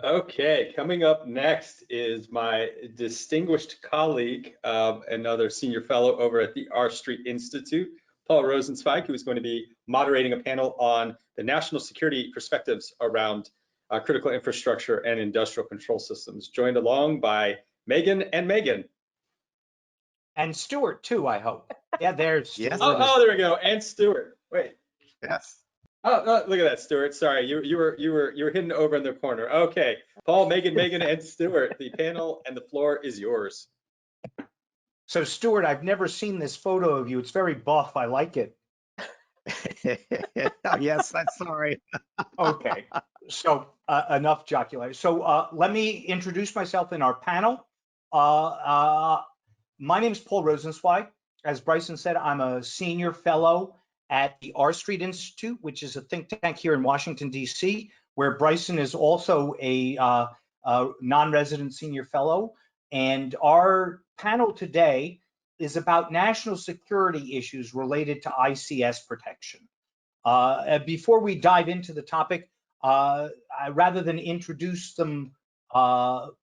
Okay, coming up next is my distinguished colleague, another senior fellow over at the R Street Institute, Paul Rosenzweig, who is going to be moderating a panel on the national security perspectives around critical infrastructure and industrial control systems, joined along by Megan and Megan. And Stuart too, I hope. Yeah, there's Stuart. Yes. Oh, there we go. And Stuart. Wait. Yes. Oh, look at that, Stuart. Sorry, you were hidden over in the corner. Okay, Paul, Megan, and Stuart, the panel and the floor is yours. So Stuart, I've never seen this photo of you. It's very buff. I like it. Oh, yes, I'm sorry. Okay, so enough jocular. So let me introduce myself in our panel. My name is Paul Rosenzweig. As Bryson said, I'm a senior fellow at the R Street Institute, which is a think tank here in Washington, D.C., where Bryson is also a non-resident senior fellow. And our panel today is about national security issues related to ICS protection. Before we dive into the topic, rather than introduce them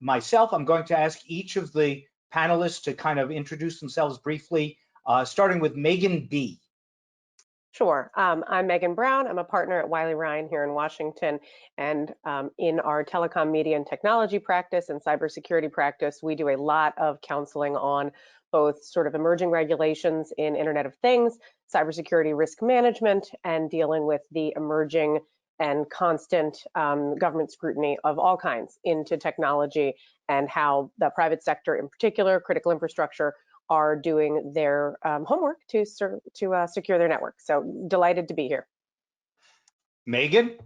myself, I'm going to ask each of the panelists to kind of introduce themselves briefly, starting with Megan B. Sure. I'm Megan Brown. I'm a partner at Wiley Ryan here in Washington. And in our telecom media and technology practice and cybersecurity practice, we do a lot of counseling on both sort of emerging regulations in Internet of Things, cybersecurity risk management, and dealing with the emerging and constant government scrutiny of all kinds into technology and how the private sector, in particular, critical infrastructure, are doing their homework to secure their network. So delighted to be here. Megan?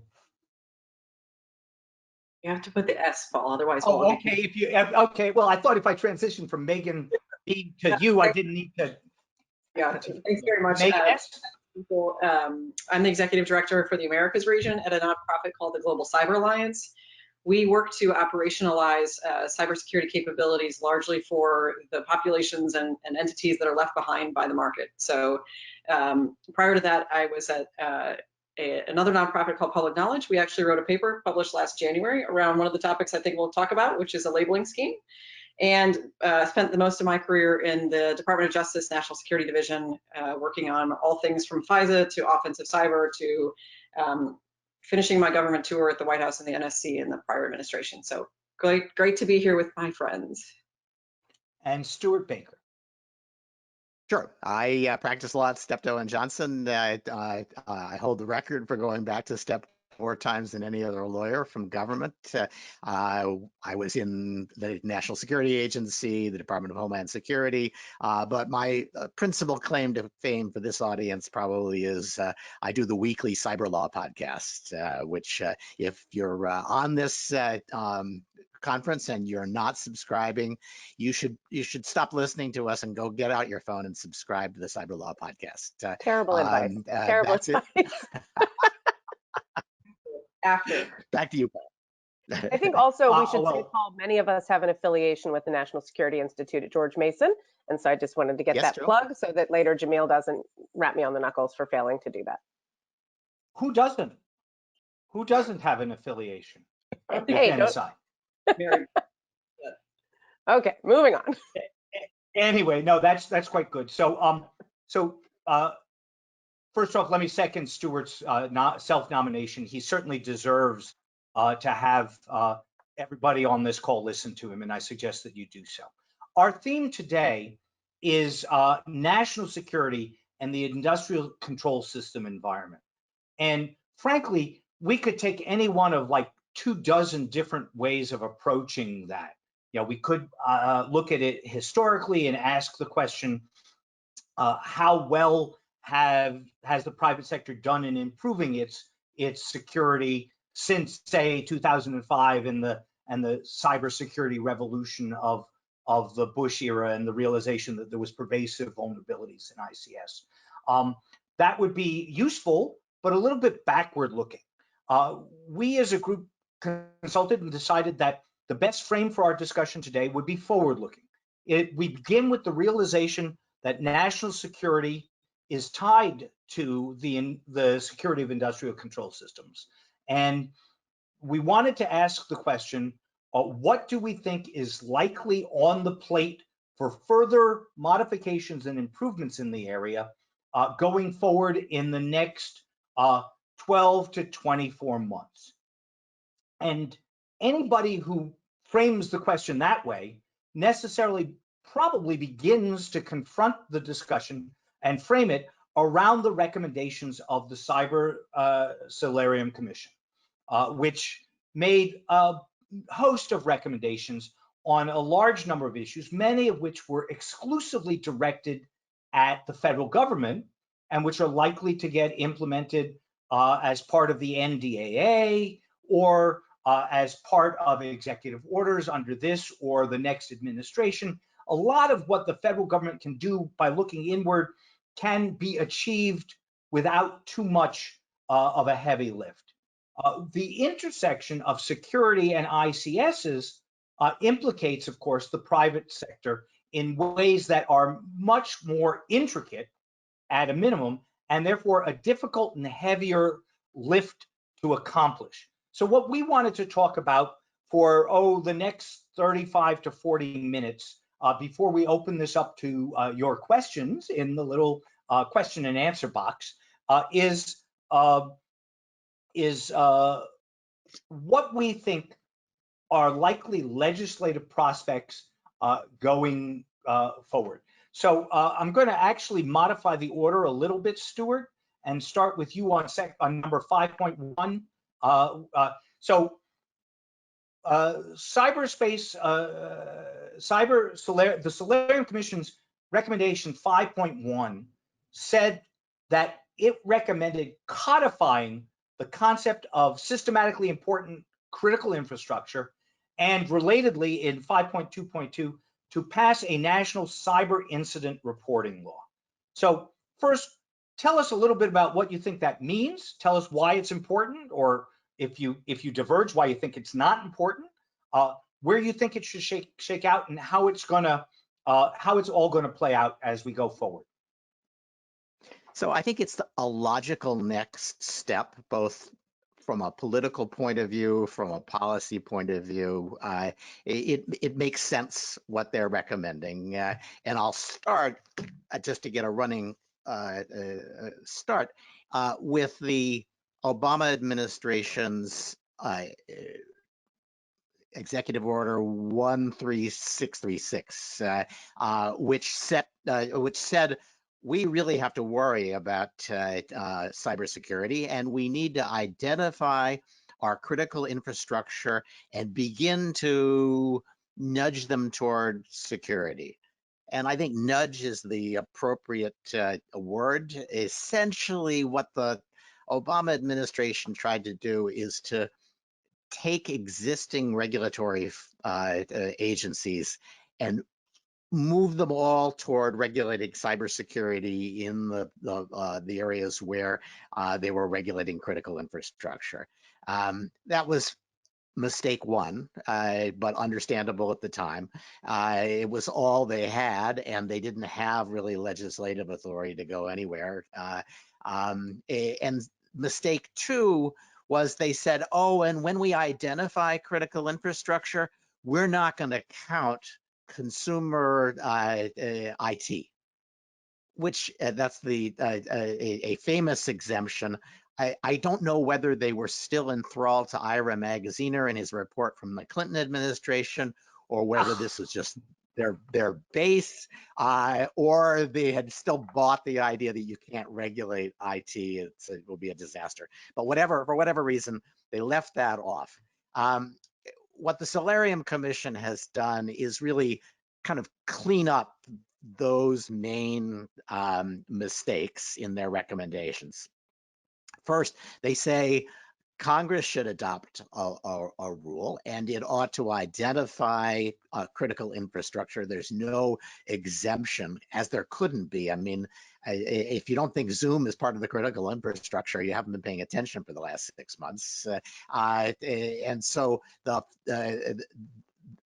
You have to put the S, Paul, otherwise. Oh, okay. If you okay, well, I thought if I transitioned from Megan B to you, I didn't need to. Yeah, thanks very much. Megan S. I'm the executive director for the Americas region at a nonprofit called the Global Cyber Alliance. We work to operationalize cybersecurity capabilities largely for the populations and entities that are left behind by the market. So prior to that, I was at another nonprofit called Public Knowledge. We actually wrote a paper published last January around one of the topics I think we'll talk about, which is a labeling scheme. And spent the most of my career in the Department of Justice National Security Division, working on all things from FISA to offensive cyber to finishing my government tour at the White House and the NSC in the prior administration. So great to be here with my friends. And Stuart Baker. Sure. I practice law at Steptoe and Johnson. I hold the record for going back to STEP more times than any other lawyer from government. I was in the National Security Agency, the Department of Homeland Security, but my principal claim to fame for this audience probably is I do the weekly Cyber Law podcast, which if you're on this conference and you're not subscribing, you should stop listening to us and go get out your phone and subscribe to the Cyber Law podcast. Terrible advice. Terrible advice. After. Back to you, Paul. I think also we should say, Paul, many of us have an affiliation with the National Security Institute at George Mason. And so I just wanted to get that plug so that later Jamil doesn't rap me on the knuckles for failing to do that. Who doesn't? Who doesn't have an affiliation? Hey, okay, moving on. Anyway, no, that's quite good. So first off, let me second Stuart's self-nomination. He certainly deserves to have everybody on this call listen to him, and I suggest that you do so. Our theme today is national security and the industrial control system environment. And frankly, we could take any one of like 24 different ways of approaching that. You know, we could look at it historically and ask the question, how well has the private sector done in improving its security since, say, 2005 and the cybersecurity revolution of the Bush era and the realization that there was pervasive vulnerabilities in ICS. That would be useful, but a little bit backward looking. We as a group consulted and decided that the best frame for our discussion today would be forward looking. We begin with the realization that national security is tied to the security of industrial control systems. And we wanted to ask the question, what do we think is likely on the plate for further modifications and improvements in the area going forward in the next 12 to 24 months? And anybody who frames the question that way necessarily probably begins to confront the discussion and frame it around the recommendations of the Cyber Solarium Commission, which made a host of recommendations on a large number of issues, many of which were exclusively directed at the federal government and which are likely to get implemented as part of the NDAA or as part of executive orders under this or the next administration. A lot of what the federal government can do by looking inward can be achieved without too much of a heavy lift. The intersection of security and ICSs implicates, of course, the private sector in ways that are much more intricate at a minimum, and therefore a difficult and heavier lift to accomplish. So what we wanted to talk about for, the next 35 to 40 minutes before we open this up to your questions in the little question and answer box is what we think are likely legislative prospects going forward. So I'm going to actually modify the order a little bit, Stuart, and start with you on number 5.1. The Solarium Commission's recommendation 5.1 said that it recommended codifying the concept of systematically important critical infrastructure and relatedly in 5.2.2 to pass a national cyber incident reporting law. So first, tell us a little bit about what you think that means. Tell us why it's important, or if you diverge, why you think it's not important, where you think it should shake out, and how it's all gonna play out as we go forward. So I think it's a logical next step, both from a political point of view, from a policy point of view. It makes sense what they're recommending. And I'll start, just to get a running start, with the Obama administration's Executive Order 13636, which said we really have to worry about cybersecurity, and we need to identify our critical infrastructure and begin to nudge them toward security. And I think nudge is the appropriate word. Essentially, what the Obama administration tried to do is to take existing regulatory agencies and move them all toward regulating cybersecurity in the areas where they were regulating critical infrastructure. That was mistake one, but understandable at the time. It was all they had, and they didn't have really legislative authority to go anywhere. And mistake two was they said, oh, and when we identify critical infrastructure, we're not going to count consumer IT, which that's a famous exemption. I don't know whether they were still enthralled to Ira Magaziner and his report from the Clinton administration, or whether this was just their base, or they had still bought the idea that you can't regulate IT. It will be a disaster. But for whatever reason, they left that off. What the Solarium Commission has done is really kind of clean up those main mistakes in their recommendations. First, they say Congress should adopt a rule, and it ought to identify critical infrastructure. There's no exemption, as there couldn't be. I mean, if you don't think Zoom is part of the critical infrastructure, you haven't been paying attention for the last 6 months. And so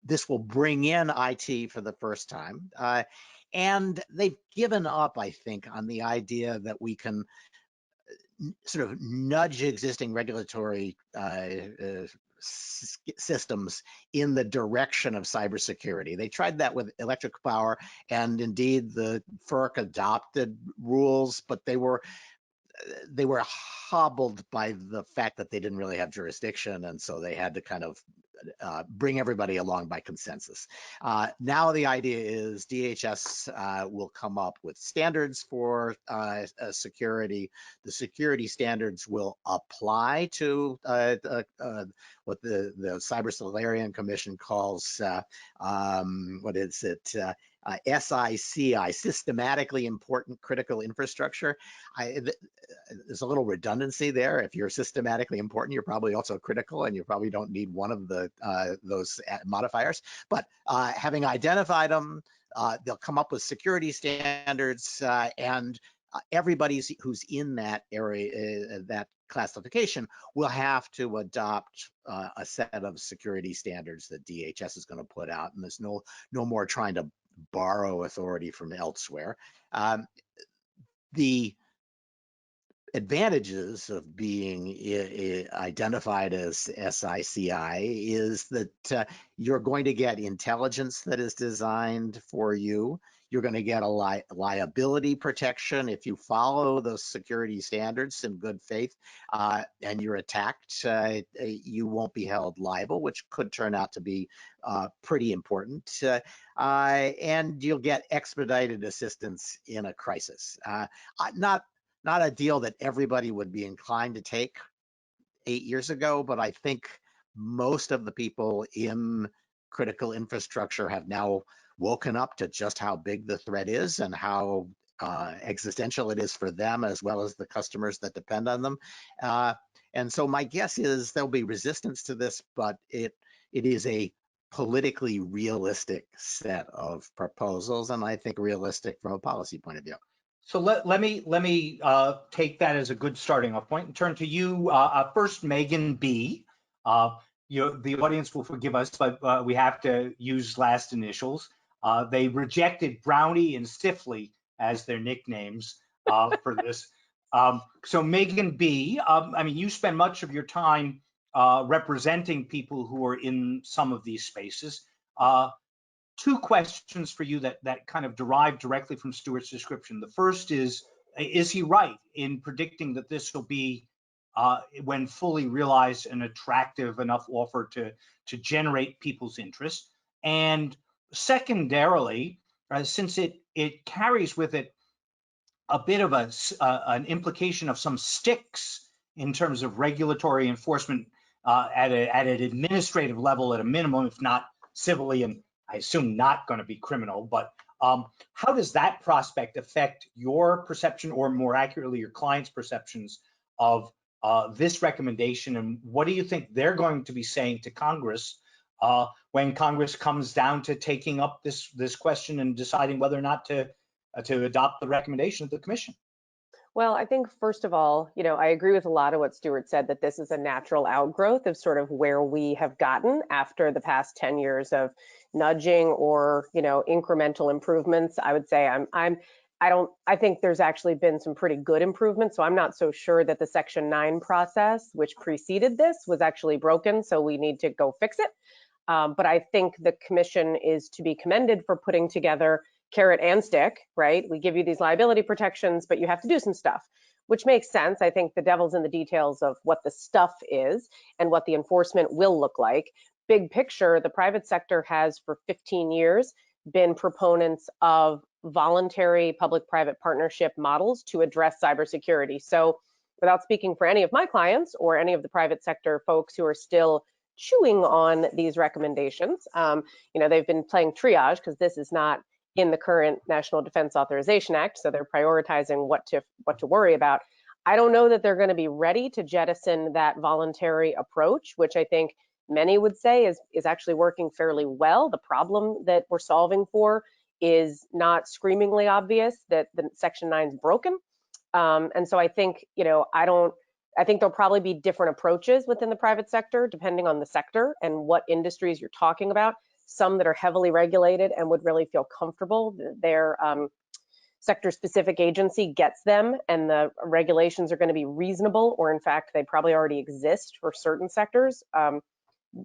this will bring in IT for the first time. And they've given up, I think, on the idea that we can sort of nudge existing regulatory systems in the direction of cybersecurity. They tried that with electric power, and indeed the FERC adopted rules, but they were hobbled by the fact that they didn't really have jurisdiction, and so they had to kind of bring everybody along by consensus. Now the idea is DHS will come up with standards for security. The security standards will apply to what the Cyber Solarian Commission calls, what is it? SICI, systematically important critical infrastructure. There's a little redundancy there. If you're systematically important, you're probably also critical, and you probably don't need one of the those modifiers. But having identified them, they'll come up with security standards, and everybody who's in that area, that classification, will have to adopt a set of security standards that DHS is going to put out, and there's no more trying to borrow authority from elsewhere. The advantages of being identified as SICI is that you're going to get intelligence that is designed for you. You're going to get a liability protection if you follow those security standards in good faith, and you're attacked, you won't be held liable, which could turn out to be pretty important. And you'll get expedited assistance in a crisis. Not a deal that everybody would be inclined to take 8 years ago, but I think most of the people in critical infrastructure have now woken up to just how big the threat is and how existential it is for them, as well as the customers that depend on them. And so my guess is there'll be resistance to this, but it is a politically realistic set of proposals, and I think realistic from a policy point of view. So let me take that as a good starting off point and turn to you first, Megan B. The audience will forgive us, but we have to use last initials. They rejected Brownie and Stiffly as their nicknames for this. So Megan B, I mean, you spend much of your time representing people who are in some of these spaces. Two questions for you that kind of derive directly from Stuart's description. The first is he right in predicting that this will be, when fully realized, an attractive enough offer to generate people's interest? And secondarily, since it carries with it a bit of an implication of some sticks in terms of regulatory enforcement at an administrative level at a minimum, if not civilly, and I assume not going to be criminal, but how does that prospect affect your perception, or more accurately, your client's perceptions of this recommendation? And what do you think they're going to be saying to Congress when Congress comes down to taking up this question and deciding whether or not to adopt the recommendation of the Commission? Well, I think first of all, I agree with a lot of what Stuart said, that this is a natural outgrowth of sort of where we have gotten after the past 10 years of nudging or, incremental improvements. I would say I think there's actually been some pretty good improvements. So I'm not so sure that the Section 9 process, which preceded this, was actually broken. So we need to go fix it. But I think the Commission is to be commended for putting together carrot and stick, right? We give you these liability protections, but you have to do some stuff, which makes sense. I think the devil's in the details of what the stuff is and what the enforcement will look like. Big picture, the private sector has for 15 years been proponents of voluntary public-private partnership models to address cybersecurity. So without speaking for any of my clients or any of the private sector folks who are still chewing on these recommendations, they've been playing triage because this is not in the current National Defense Authorization Act, so they're prioritizing what to worry about. I don't know that they're going to be ready to jettison that voluntary approach, which I think many would say is actually working fairly well. The problem that we're solving for is not screamingly obvious, that the Section 9 is broken. And so I think, I think there'll probably be different approaches within the private sector, depending on the sector and what industries you're talking about. Some that are heavily regulated and would really feel comfortable, their sector-specific agency gets them and the regulations are going to be reasonable, or in fact, they probably already exist for certain sectors,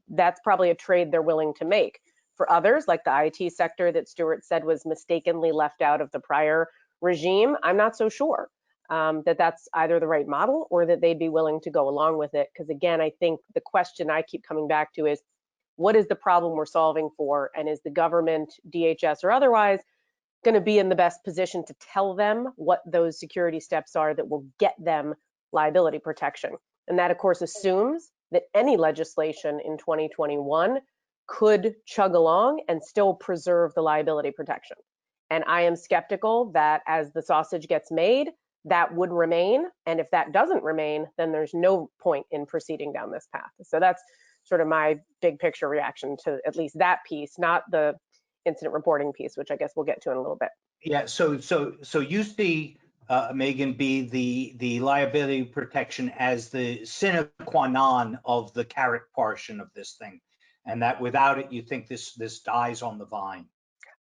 that's probably a trade they're willing to make. For others, like the IT sector that Stuart said was mistakenly left out of the prior regime, I'm not so sure that that's either the right model or that they'd be willing to go along with it. Because again, I think the question I keep coming back to is, what is the problem we're solving for? And is the government, DHS or otherwise, going to be in the best position to tell them what those security steps are that will get them liability protection? And that, of course, assumes that any legislation in 2021 could chug along and still preserve the liability protection. And I am skeptical that as the sausage gets made, that would remain. And if that doesn't remain, then there's no point in proceeding down this path. So that's sort of my big picture reaction to at least that piece, not the incident reporting piece, which I guess we'll get to in a little bit. Yeah, so you see, Megan, the liability protection as the sine qua non of the carrot portion of this thing, and that without it, you think this dies on the vine.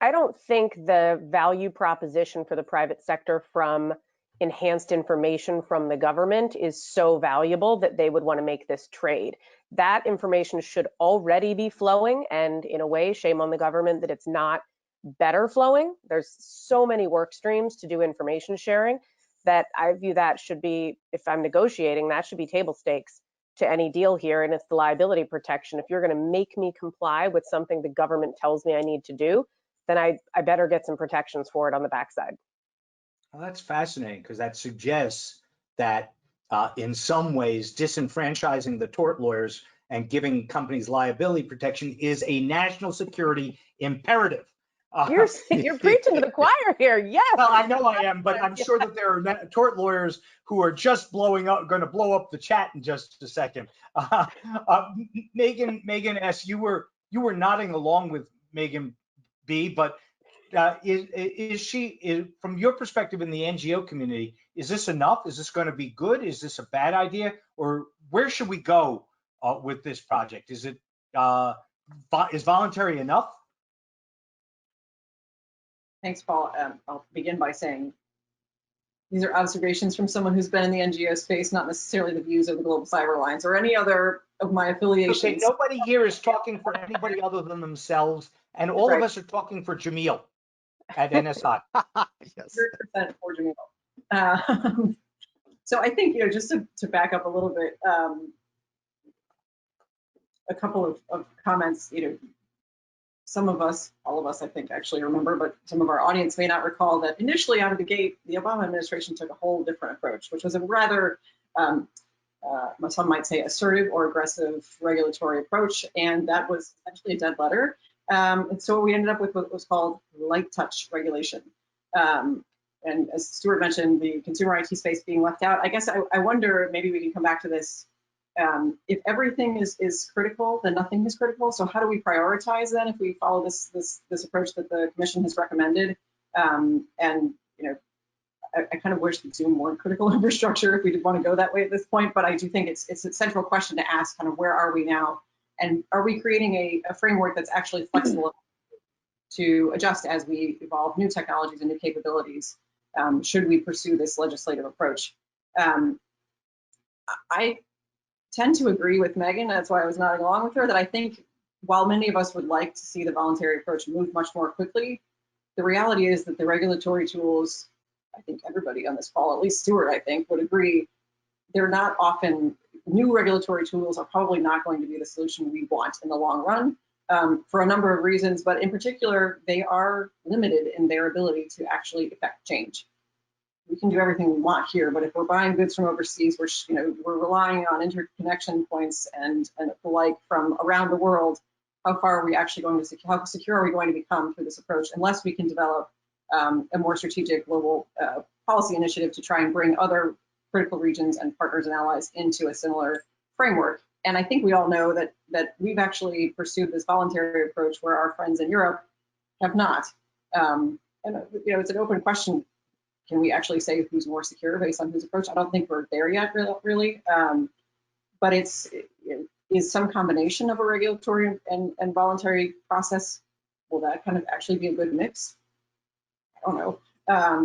I don't think the value proposition for the private sector from enhanced information from the government is so valuable that they would want to make this trade. That information should already be flowing, and in a way, shame on the government that it's not better flowing. There's so many work streams to do information sharing that I view that should be, if I'm negotiating, that should be table stakes to any deal here. And it's the liability protection. If you're going to make me comply with something the government tells me I need to do, then I better get some protections for it on the backside. Well, that's fascinating, because that suggests that in some ways disenfranchising the tort lawyers and giving companies liability protection is a national security imperative. You're preaching to the choir here. Yes. Well, I know I am, but I'm sure that there are tort lawyers who are just going to blow up the chat in just a second. Megan S., you were nodding along with Megan B., but is she, from your perspective in the NGO community, is this enough? Is this going to be good? Is this a bad idea? Or where should we go with this project? Is it is voluntary enough? Thanks, Paul. I'll begin by saying these are observations from someone who's been in the NGO space, not necessarily the views of the Global Cyber Alliance or any other of my affiliations. Okay, nobody here is talking for anybody other than themselves, and all of us are talking for Jamil at NSI. Yes. 100% for Jamil. So I think, just to back up a little bit, a couple of comments, some of us, all of us, I think, actually remember, but some of our audience may not recall that initially out of the gate, the Obama administration took a whole different approach, which was a rather, some might say, assertive or aggressive regulatory approach, and that was essentially a dead letter. And so we ended up with what was called light touch regulation. And as Stuart mentioned, the consumer IT space being left out, I guess I wonder, maybe we can come back to this. If everything is critical, then nothing is critical. So how do we prioritize then if we follow this approach that the Commission has recommended? And I kind of wish that Zoom weren't critical infrastructure if we did want to go that way at this point. But I do think it's a central question to ask: kind of where are we now, and are we creating a framework that's actually flexible to adjust as we evolve new technologies and new capabilities? Should we pursue this legislative approach? I tend to agree with Megan. That's why I was nodding along with her, that I think while many of us would like to see the voluntary approach move much more quickly, the reality is that the regulatory tools, I think everybody on this call, at least Stuart, I think, would agree, they're not often, new regulatory tools are probably not going to be the solution we want in the long run, for a number of reasons, but in particular, they are limited in their ability to actually affect change. We can do everything we want here, but if we're buying goods from overseas, we're relying on interconnection points and the like from around the world. How far are we actually going to how secure are we going to become through this approach, unless we can develop a more strategic global policy initiative to try and bring other critical regions and partners and allies into a similar framework. And I think we all know that we've actually pursued this voluntary approach where our friends in Europe have not. And it's an open question. Can we actually say who's more secure based on whose approach? I don't think we're there yet, really. But is some combination of a regulatory and voluntary process, will that kind of actually be a good mix? I don't know.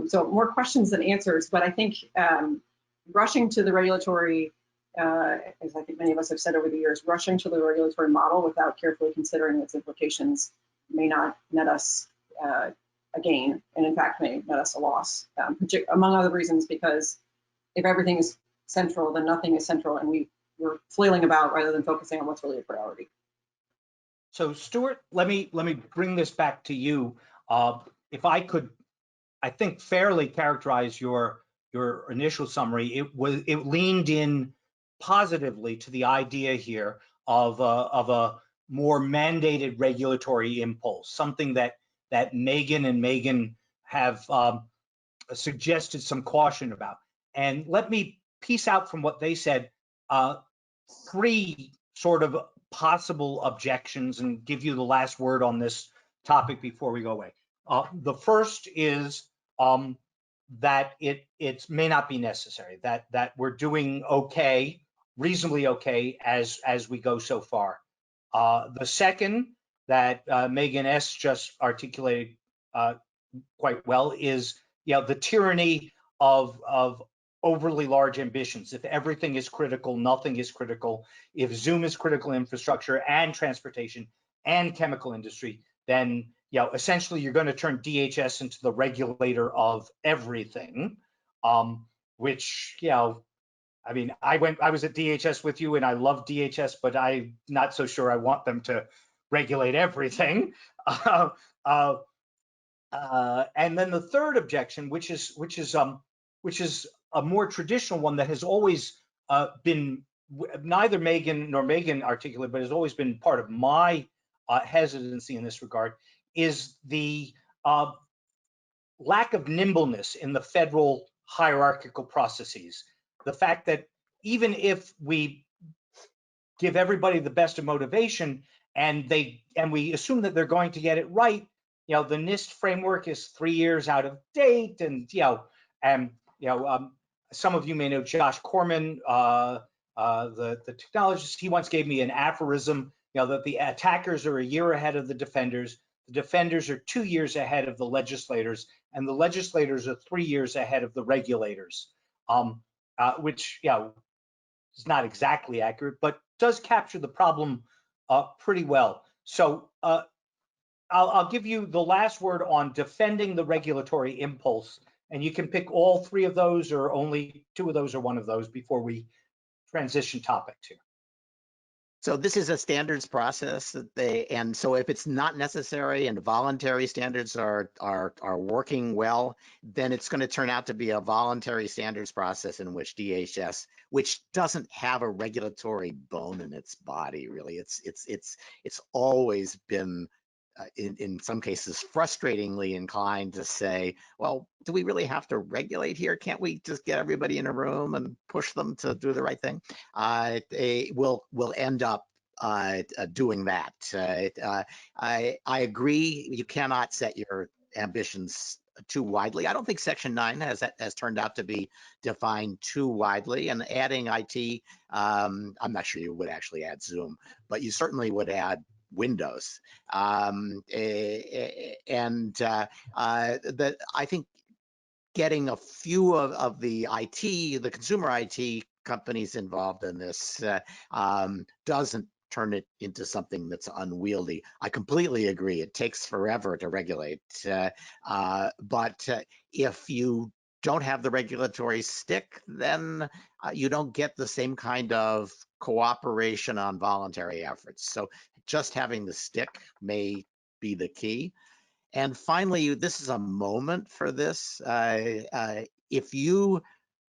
So more questions than answers, but I think rushing to the regulatory, as I think many of us have said over the years, rushing to the regulatory model without carefully considering its implications may not net us a gain, and in fact may net us a loss, among other reasons, because if everything is central, then nothing is central, and we're flailing about rather than focusing on what's really a priority. So Stuart, let me bring this back to you. If I could, I think fairly characterize your initial summary, it leaned in positively to the idea here of a more mandated regulatory impulse, something that Megan and Megan have suggested some caution about. And let me piece out from what they said three sort of possible objections and give you the last word on this topic before we go away. The first is that it may not be necessary, that we're doing okay, reasonably okay as we go so far. The second that Megan S. just articulated quite well is, the tyranny of overly large ambitions. If everything is critical, nothing is critical. If Zoom is critical infrastructure and transportation and chemical industry, then essentially you're going to turn DHS into the regulator of everything, which, I mean, I was at DHS with you and I love DHS, but I'm not so sure I want them to regulate everything. And then the third objection, which is a more traditional one that has always been neither Megan nor Megan articulate, but has always been part of my hesitancy in this regard, is the lack of nimbleness in the federal hierarchical processes. The fact that even if we give everybody the best of motivation and we assume that they're going to get it right, the NIST framework is 3 years out of date, and some of you may know Josh Corman, the technologist. He once gave me an aphorism, that the attackers are a year ahead of the defenders are 2 years ahead of the legislators, and the legislators are 3 years ahead of the regulators, which is not exactly accurate, but does capture the problem pretty well. So I'll give you the last word on defending the regulatory impulse, and you can pick all three of those or only two of those or one of those before we transition topics here. So this is a standards process and so if it's not necessary and voluntary standards are working well, then it's going to turn out to be a voluntary standards process in which DHS, which doesn't have a regulatory bone in its body, really. It's always been in some cases frustratingly inclined to say, well, do we really have to regulate here? Can't we just get everybody in a room and push them to do the right thing? We'll end up doing that. I agree, you cannot set your ambitions too widely. I don't think Section 9 has turned out to be defined too widely, and adding IT, I'm not sure you would actually add Zoom, but you certainly would add Windows. That I think getting a few of the consumer IT companies involved in this doesn't turn it into something that's unwieldy. I completely agree. It takes forever to regulate. But if you don't have the regulatory stick, then you don't get the same kind of cooperation on voluntary efforts. So just having the stick may be the key. And finally, this is a moment for this. If you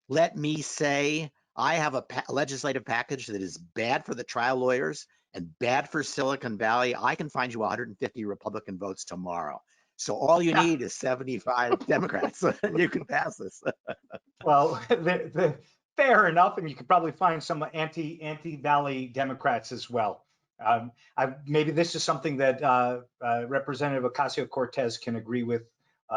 let me say, I have a legislative package that is bad for the trial lawyers and bad for Silicon Valley, I can find you 150 Republican votes tomorrow. So all you need is 75 Democrats, and you can pass this. Well, fair enough, and you could probably find some anti-Valley Democrats as well. Maybe this is something that Representative Ocasio-Cortez can agree with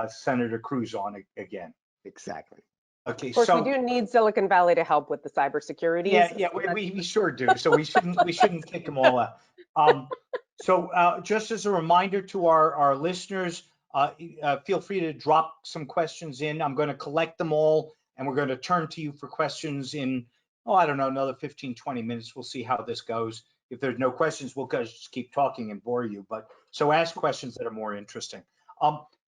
Senator Cruz on again. Exactly. Okay, Of course, so we do need Silicon Valley to help with the cybersecurity. yeah, we sure do. So we shouldn't kick them all out. So just as a reminder to our listeners, Feel free to drop some questions in. I'm going to collect them all, and we're going to turn to you for questions in, I don't know, another 15, 20 minutes. We'll see how this goes. If there's no questions, we'll just keep talking and bore you. But so ask questions that are more interesting.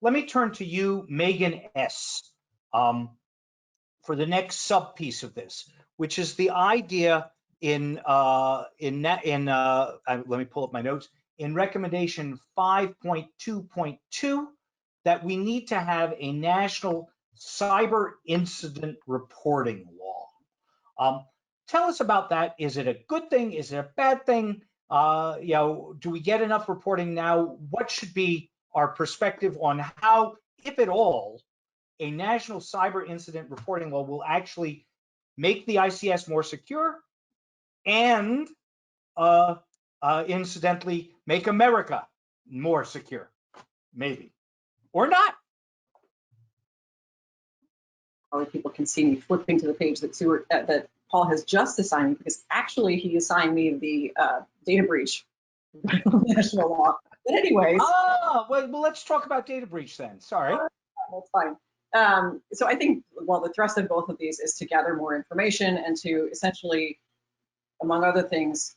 Let me turn to you, Megan S., for the next sub piece of this, which is the idea let me pull up my notes, in recommendation 5.2.2, that we need to have a national cyber incident reporting law. Tell us about that. Is it a good thing? Is it a bad thing? Do we get enough reporting now? What should be our perspective on how, if at all, a national cyber incident reporting law will actually make the ICS more secure and incidentally make America more secure, maybe, or not? Probably people can see me flipping to the page that Paul has just assigned me, because actually he assigned me the data breach national law. But anyways. Well, let's talk about data breach then. Sorry. That's fine. So I think, well, the thrust of both of these is to gather more information and to essentially, among other things,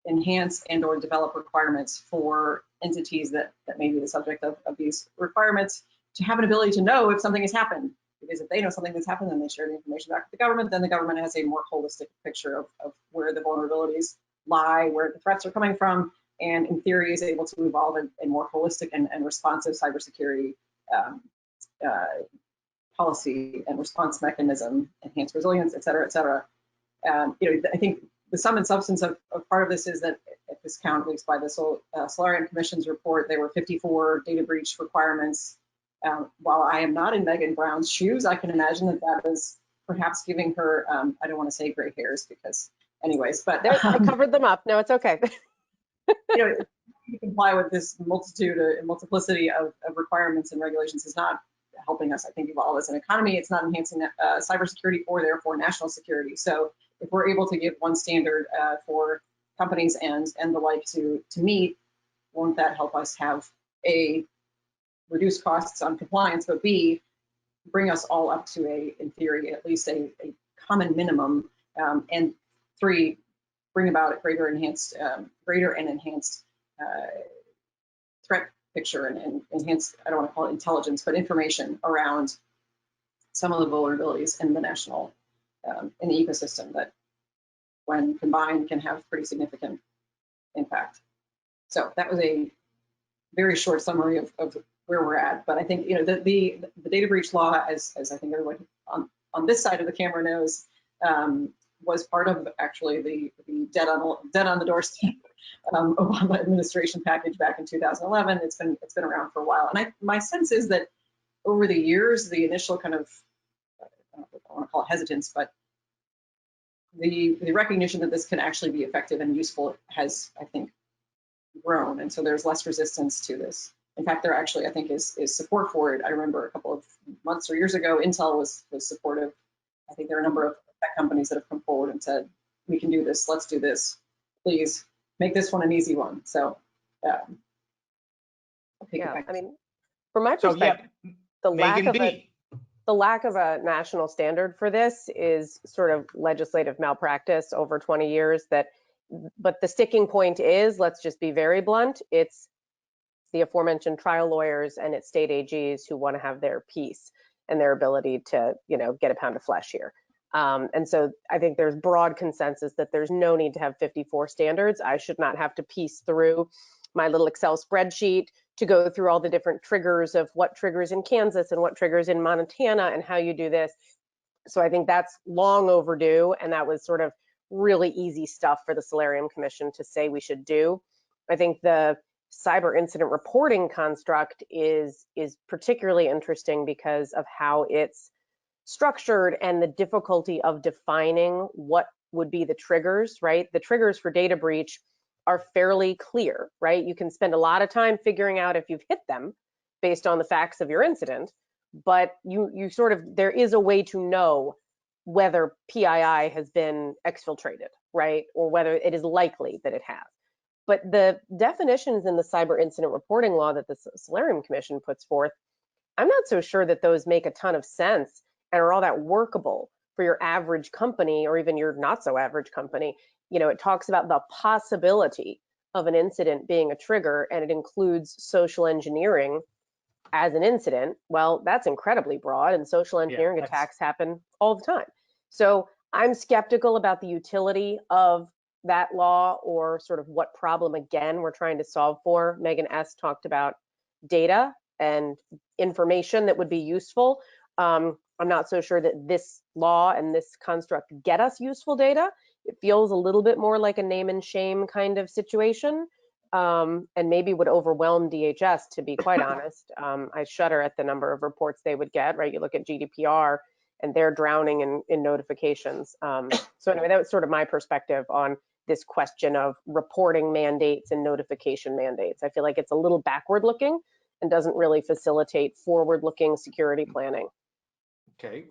enhance and or develop requirements for entities that may be the subject of these requirements, to have an ability to know if something has happened. Because if they know something that's happened, then they share the information back with the government, then the government has a more holistic picture of where the vulnerabilities lie, where the threats are coming from, and in theory is able to evolve a more holistic and responsive cybersecurity policy and response mechanism, enhance resilience, et cetera, et cetera. I think the sum and substance of part of this is that, at this count, at least by the Solarium Commission's report, there were 54 data breach requirements. While I am not in Megan Brown's shoes, I can imagine that is perhaps giving her, I don't want to say gray hairs, because anyways, but I covered them up. No, it's okay. To comply with this multitude and multiplicity of requirements and regulations is not helping us, I think, evolve as an economy. It's not enhancing cybersecurity or therefore national security. So if we're able to give one standard for companies and the like to meet, won't that help us have A, reduce costs on compliance, but B, bring us all up to in theory, at least a common minimum, and 3, bring about a greater and enhanced threat picture and enhanced, I don't want to call it intelligence, but information around some of the vulnerabilities in the national, in the ecosystem that, when combined, can have pretty significant impact. So that was a very short summary of where we're at. But I think, the data breach law, as I think everyone on this side of the camera knows, was part of actually the dead on the doorstep Obama administration package back in 2011. It's been around for a while, and my sense is that over the years, the initial kind of, I don't want to call it hesitance, but the recognition that this can actually be effective and useful has, I think, grown, and so there's less resistance to this. In fact, there actually, I think, is support for it. I remember a couple of months or years ago, Intel was supportive. I think there are a number of tech companies that have come forward and said, we can do this, let's do this. Please make this one an easy one. So, yeah, I mean, from my perspective, the lack of a national standard for this is sort of legislative malpractice over 20 years. But the sticking point is, let's just be very blunt, it's the aforementioned trial lawyers and it's state AGs who want to have their piece and their ability to, get a pound of flesh here. And so I think there's broad consensus that there's no need to have 54 standards. I should not have to piece through my little Excel spreadsheet to go through all the different triggers of what triggers in Kansas and what triggers in Montana and how you do this. So I think that's long overdue, and that was sort of really easy stuff for the Solarium Commission to say we should do. I think the cyber incident reporting construct is particularly interesting because of how it's structured and the difficulty of defining what would be the triggers, right? The triggers for data breach are fairly clear, right? You can spend a lot of time figuring out if you've hit them based on the facts of your incident, but you sort of, there is a way to know whether PII has been exfiltrated, right? Or whether it is likely that it has. But the definitions in the cyber incident reporting law that the Solarium Commission puts forth, I'm not so sure that those make a ton of sense and are all that workable for your average company or even your not so average company. You know, it talks about the possibility of an incident being a trigger, and it includes social engineering as an incident. Well, that's incredibly broad, and social engineering attacks happen all the time. So I'm skeptical about the utility of that law or sort of what problem, again, we're trying to solve for. Megan S. talked about data and information that would be useful. I'm not so sure that this law and this construct get us useful data. It feels a little bit more like a name and shame kind of situation, and maybe would overwhelm DHS, to be quite honest. I shudder at the number of reports they would get, right? You look at GDPR and they're drowning in notifications. So anyway, that was sort of my perspective on this question of reporting mandates and notification mandates. I feel like it's a little backward looking and doesn't really facilitate forward looking security planning. Okay,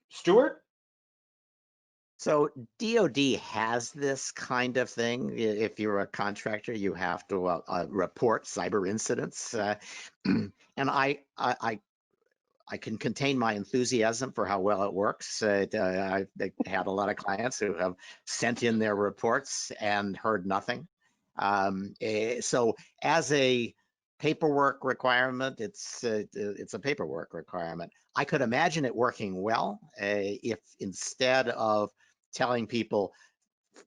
Stuart? So DoD has this kind of thing. If you're a contractor, you have to report cyber incidents, and I can contain my enthusiasm for how well it works. I've had a lot of clients who have sent in their reports and heard nothing. So as a paperwork requirement, it's a paperwork requirement. I could imagine it working well if instead of telling people,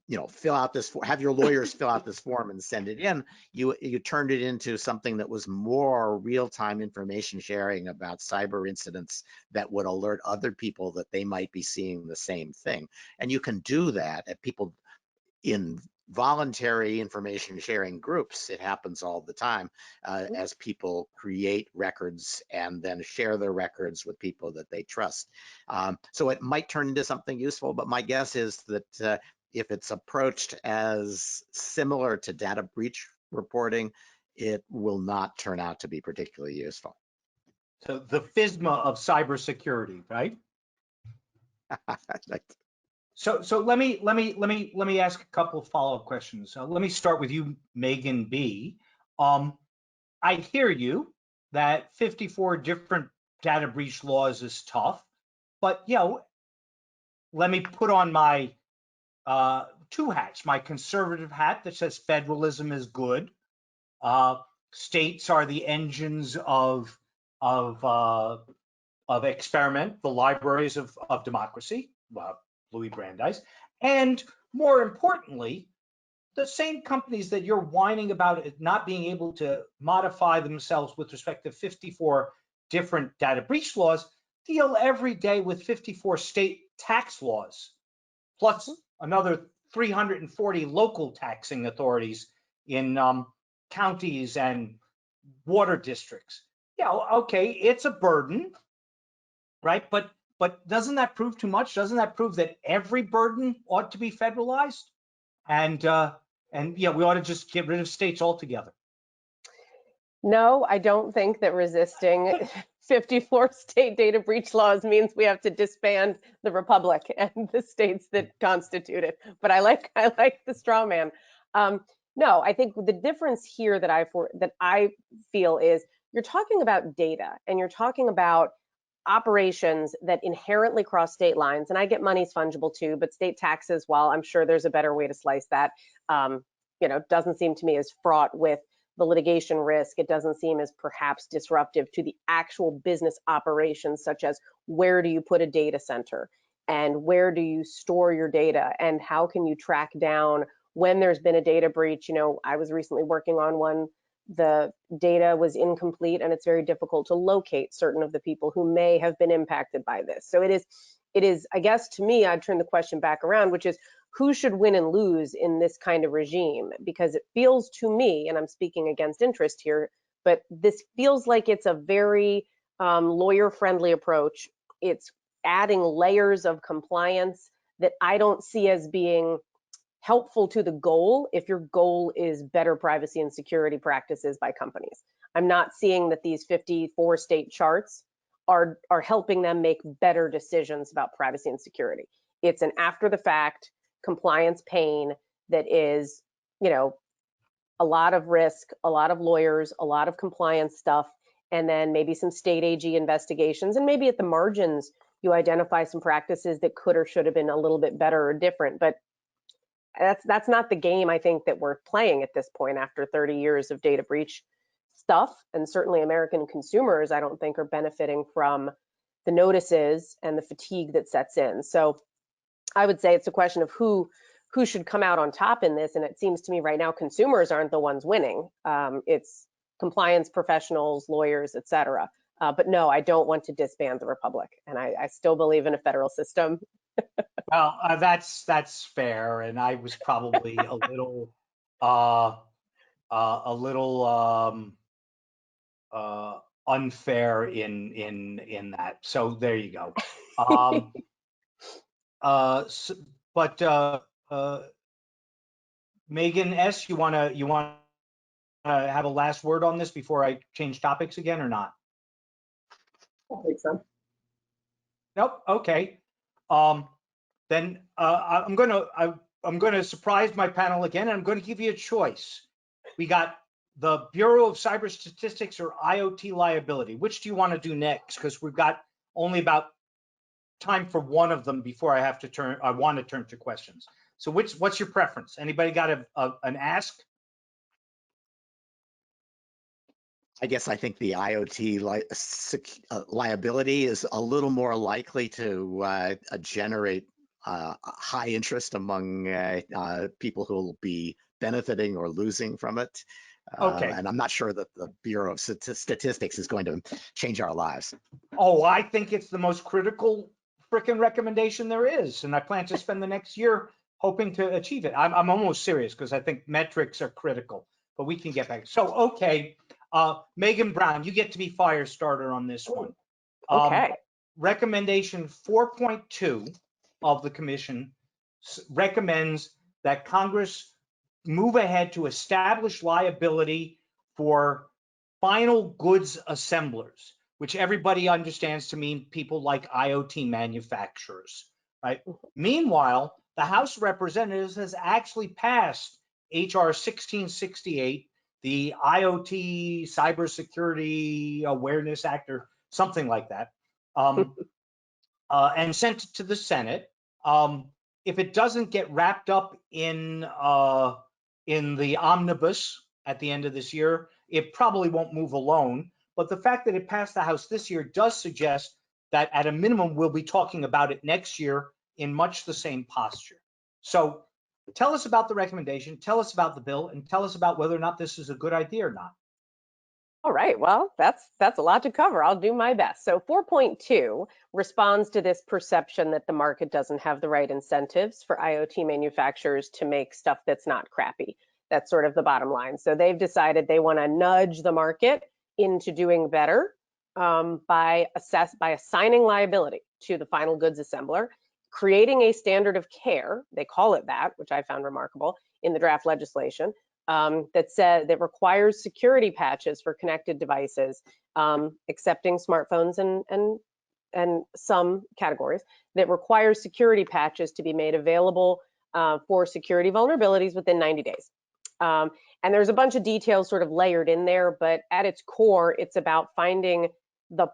you know, fill out this, have your lawyers fill out this form and send it in, you turned it into something that was more real-time information sharing about cyber incidents that would alert other people that they might be seeing the same thing. And you can do that at people in voluntary information sharing groups. It happens all the time as people create records and then share their records with people that they trust. So it might turn into something useful, but my guess is that if it's approached as similar to data breach reporting, it will not turn out to be particularly useful. So the FISMA of cybersecurity, right? So let me ask a couple of follow-up questions. Let me start with you, Megan B. I hear you that 54 different data breach laws is tough, but you know, let me put on my two hats. My conservative hat that says federalism is good. States are the engines of experiment, the libraries of democracy. Louis Brandeis, and more importantly, the same companies that you're whining about not being able to modify themselves with respect to 54 different data breach laws deal every day with 54 state tax laws, plus another 340 local taxing authorities in counties and water districts. Yeah, okay, it's a burden, right? But doesn't that prove too much? Doesn't that prove that every burden ought to be federalized? And yeah, we ought to just get rid of states altogether. No, I don't think that resisting 54 state data breach laws means we have to disband the republic and the states that constitute it. But I like the straw man. No, I think the difference here that I feel is you're talking about data and you're talking about operations that inherently cross state lines. And I get money's fungible too, but state taxes, while I'm sure there's a better way to slice that, you know, doesn't seem to me as fraught with the litigation risk. It doesn't seem as perhaps disruptive to the actual business operations, such as where do you put a data center and where do you store your data and how can you track down when there's been a data breach. You know, I was recently working on one. The data was incomplete and it's very difficult to locate certain of the people who may have been impacted by this. So it is, I guess, to me, I'd turn the question back around, which is who should win and lose in this kind of regime? Because it feels to me, and I'm speaking against interest here, but this feels like it's a very lawyer-friendly approach. It's adding layers of compliance that I don't see as being helpful to the goal if your goal is better privacy and security practices by companies. I'm not seeing that these 54 state charts are helping them make better decisions about privacy and security. It's an after the fact compliance pain that is, you know, a lot of risk, a lot of lawyers, a lot of compliance stuff, and then maybe some state AG investigations, and maybe at the margins you identify some practices that could or should have been a little bit better or different. But that's not the game I think that we're playing at this point after 30 years of data breach stuff. And certainly American consumers, I don't think, are benefiting from the notices and the fatigue that sets in. So I would say it's a question of who should come out on top in this. And it seems to me right now consumers aren't the ones winning. It's compliance professionals, lawyers, et cetera. But no, I don't want to disband the Republic. And I still believe in a federal system. Well, that's fair, and I was probably a little unfair in that. So there you go. Megan S., you wanna have a last word on this before I change topics again or not? I think so. Nope. Okay. Then I'm gonna surprise my panel again, and I'm going to give you a choice. We got the Bureau of Cyber Statistics or IoT liability. Which do you want to do next? Because we've got only about time for one of them before I want to turn to questions. So what's your preference? Anybody got an ask? I guess I think the IoT liability is a little more likely to generate high interest among people who will be benefiting or losing from it. Okay. And I'm not sure that the Bureau of Statistics is going to change our lives. Oh, I think it's the most critical frickin' recommendation there is, and I plan to spend the next year hoping to achieve it. I'm almost serious because I think metrics are critical, but we can get back. So, okay, Megan Brown, you get to be fire starter on this one. Okay. Recommendation 4.2 of the commission recommends that Congress move ahead to establish liability for final goods assemblers, which everybody understands to mean people like IoT manufacturers, right? Meanwhile, the House of Representatives has actually passed HR 1668, the IoT Cybersecurity Awareness Act or something like that, and sent it to the Senate. If it doesn't get wrapped up in the omnibus at the end of this year, it probably won't move alone. But the fact that it passed the House this year does suggest that at a minimum, we'll be talking about it next year in much the same posture. So tell us about the recommendation, tell us about the bill, and tell us about whether or not this is a good idea or not. All right, well, that's a lot to cover. I'll do my best. So 4.2 responds to this perception that the market doesn't have the right incentives for IoT manufacturers to make stuff that's not crappy. That's sort of the bottom line. So they've decided they want to nudge the market into doing better by assigning liability to the final goods assembler, creating a standard of care, they call it that, which I found remarkable in the draft legislation, that requires security patches for connected devices, excepting smartphones and some categories, that requires security patches to be made available for security vulnerabilities within 90 days. And there's a bunch of details sort of layered in there, but at its core, it's about finding the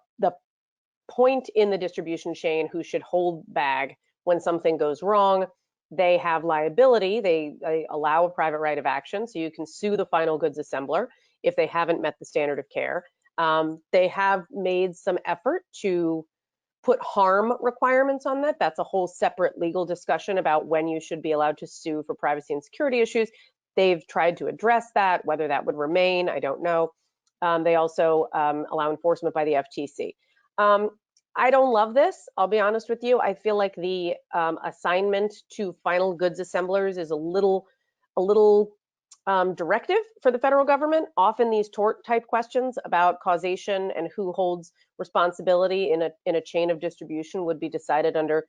point in the distribution chain who should hold bag when something goes wrong. They have liability. They allow a private right of action, so you can sue the final goods assembler if they haven't met the standard of care. They have made some effort to put harm requirements on that. That's a whole separate legal discussion about when you should be allowed to sue for privacy and security issues. They've tried to address that. Whether that would remain, I don't know. They also allow enforcement by the FTC. I don't love this, I'll be honest with you. I feel like the assignment to final goods assemblers is a little directive for the federal government. Often these tort type questions about causation and who holds responsibility in a chain of distribution would be decided under,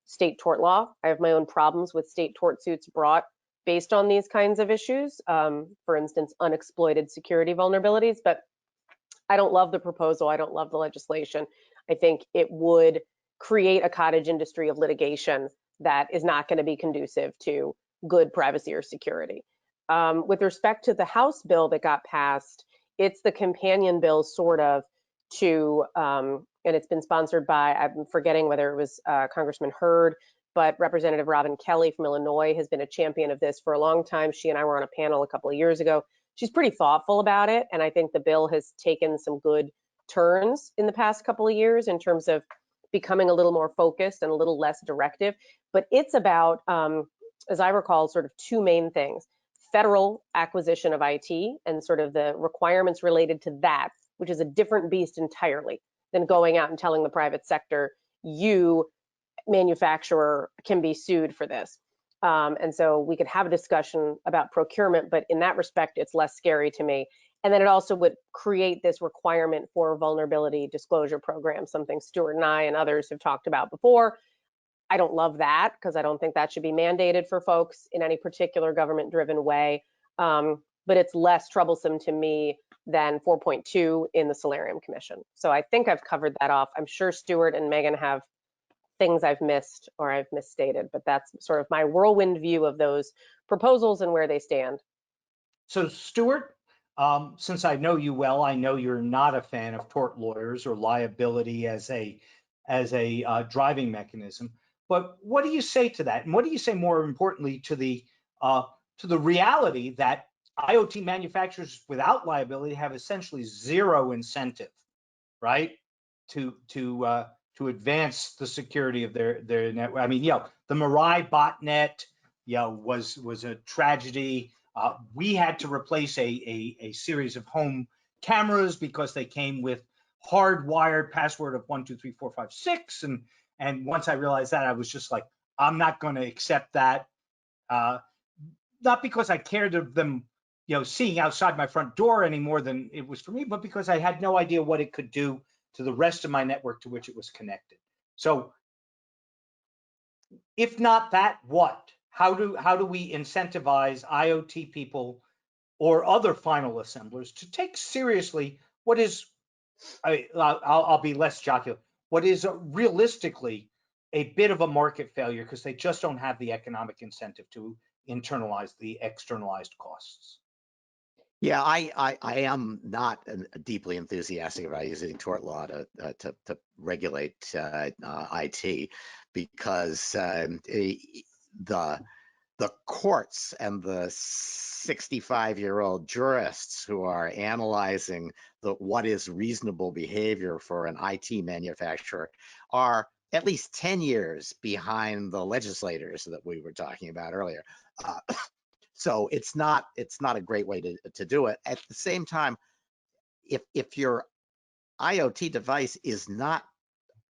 state tort law. I have my own problems with state tort suits brought based on these kinds of issues. For instance, unexploited security vulnerabilities, but I don't love the proposal. I don't love the legislation. I think it would create a cottage industry of litigation that is not going to be conducive to good privacy or security. With respect to the House bill that got passed, it's the companion bill, sort of, to, and it's been sponsored by, I'm forgetting whether it was Congressman Hurd, but Representative Robin Kelly from Illinois has been a champion of this for a long time. She and I were on a panel a couple of years ago. She's pretty thoughtful about it, and I think the bill has taken some good turns in the past couple of years in terms of becoming a little more focused and a little less directive. But it's about, as I recall, sort of two main things: federal acquisition of IT and sort of the requirements related to that, which is a different beast entirely than going out and telling the private sector, you, manufacturer, can be sued for this. And so we could have a discussion about procurement, but in that respect, it's less scary to me. And then it also would create this requirement for vulnerability disclosure program, something Stuart and I and others have talked about before. I don't love that because I don't think that should be mandated for folks in any particular government-driven way. But it's less troublesome to me than 4.2 in the Solarium Commission. So I think I've covered that off. I'm sure Stuart and Megan have things I've missed or I've misstated, but that's sort of my whirlwind view of those proposals and where they stand. So Stuart, since I know you well, I know you're not a fan of tort lawyers or liability as a driving mechanism. But what do you say to that? And what do you say, more importantly, to the reality that IoT manufacturers without liability have essentially zero incentive, right, to advance the security of their network? I mean, the Mirai botnet, was a tragedy. We had to replace a series of home cameras because they came with hardwired password of 1 2 3 4 5 6, and once I realized that, I was just like, I'm not going to accept that. Not because I cared of them, seeing outside my front door any more than it was for me, but because I had no idea what it could do to the rest of my network to which it was connected. So, if not that, what? How do we incentivize IoT people or other final assemblers to take seriously what is, I'll be less jocular, what is realistically a bit of a market failure because they just don't have the economic incentive to internalize the externalized costs? Yeah, I am not deeply enthusiastic about using tort law to regulate IT, because the courts and the 65-year-old jurists who are analyzing what is reasonable behavior for an IT manufacturer are at least 10 years behind the legislators that we were talking about earlier. So it's not a great way to do it. At the same time, if your IoT device is not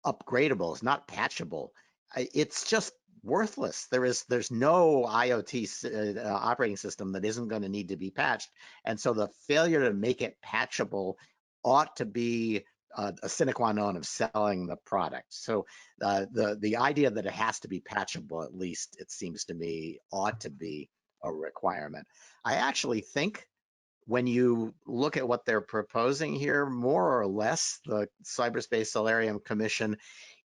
upgradable, it's not patchable, it's just worthless. There's no IoT operating system that isn't going to need to be patched, and so the failure to make it patchable ought to be a sine qua non of selling the product. So the idea that it has to be patchable, at least it seems to me, ought to be a requirement. I actually think when you look at what they're proposing here, more or less, the Cyberspace Solarium Commission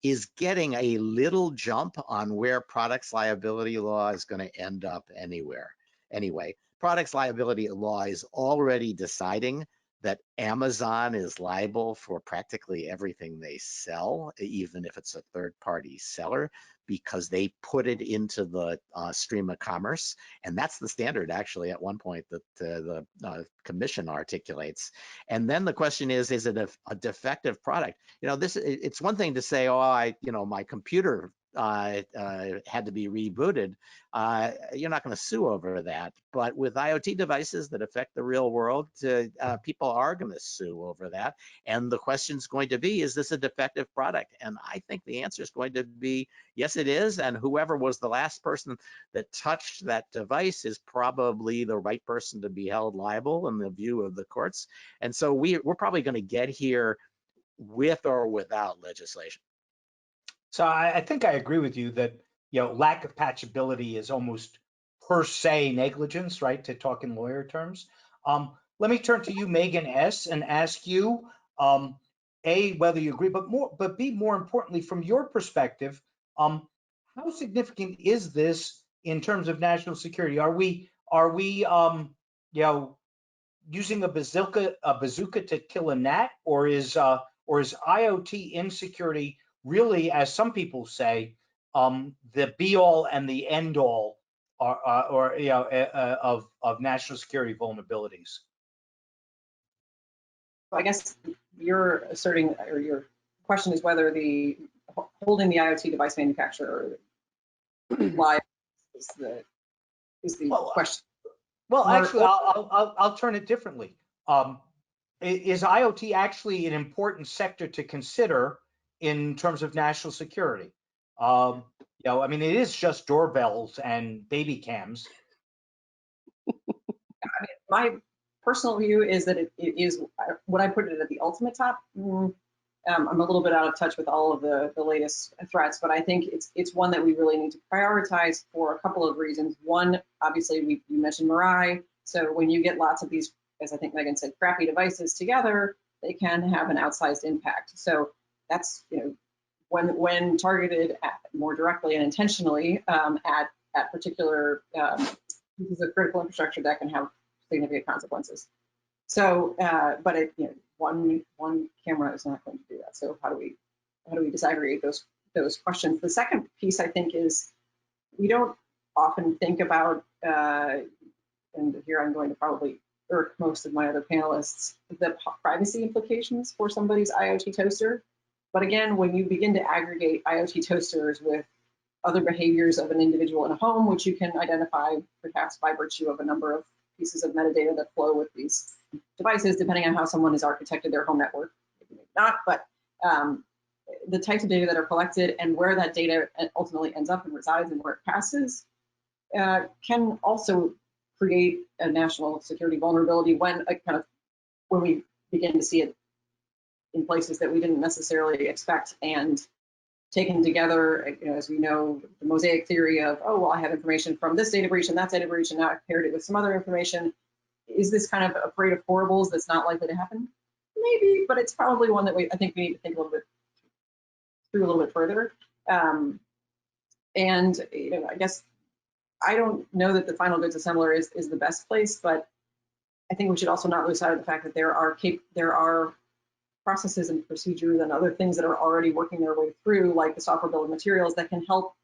is getting a little jump on where products liability law is going to end up anyway. Products liability law is already deciding that Amazon is liable for practically everything they sell, even if it's a third-party seller, because they put it into the stream of commerce. And that's the standard, actually, at one point that the commission articulates. And then the question is it a defective product? It's one thing to say, my computer had to be rebooted. You're not going to sue over that. But with IoT devices that affect the real world, people are going to sue over that. And the question is going to be, is this a defective product? And I think the answer is going to be, yes, it is. And whoever was the last person that touched that device is probably the right person to be held liable in the view of the courts. And so we're probably going to get here with or without legislation. So I think I agree with you that lack of patchability is almost per se negligence, right? To talk in lawyer terms. Let me turn to you, Megan S., and ask you, A, whether you agree, but B, more importantly, from your perspective, how significant is this in terms of national security? Are are we, using a bazooka to kill a gnat, or is IoT insecurity really, as some people say, the be all and the end all of national security vulnerabilities? I guess you're asserting, or your question is whether holding the IoT device manufacturer live is the question. Well, actually, I'll turn it differently. Is IoT actually an important sector to consider in terms of national security? I mean, it is just doorbells and baby cams. My personal view is that it is, would I put it at the ultimate top? I'm a little bit out of touch with all of the latest threats, but I think it's one that we really need to prioritize for a couple of reasons. One, obviously, you mentioned Mirai. So when you get lots of these, as I think Megan said, crappy devices together, they can have an outsized impact. So that's, when targeted more directly and intentionally at particular pieces of critical infrastructure, that can have significant consequences. So, but one camera is not going to do that. So how do we disaggregate those questions? The second piece, I think, is we don't often think about, and here I'm going to probably irk most of my other panelists, the privacy implications for somebody's IoT toaster. But again, when you begin to aggregate IoT toasters with other behaviors of an individual in a home, which you can identify perhaps by virtue of a number of pieces of metadata that flow with these devices, depending on how someone has architected their home network, maybe not, but the types of data that are collected and where that data ultimately ends up and resides and where it passes can also create a national security vulnerability when we begin to see it in places that we didn't necessarily expect. And taken together, as we know, the mosaic theory of, oh, well, I have information from this data breach and that data breach, and now I've paired it with some other information. Is this kind of a parade of horribles that's not likely to happen? Maybe, but it's probably one that I think we need to think a little bit further. And I guess I don't know that the final goods assembler is the best place, but I think we should also not lose sight of the fact that there are processes and procedures and other things that are already working their way through, like the software bill of materials, that can help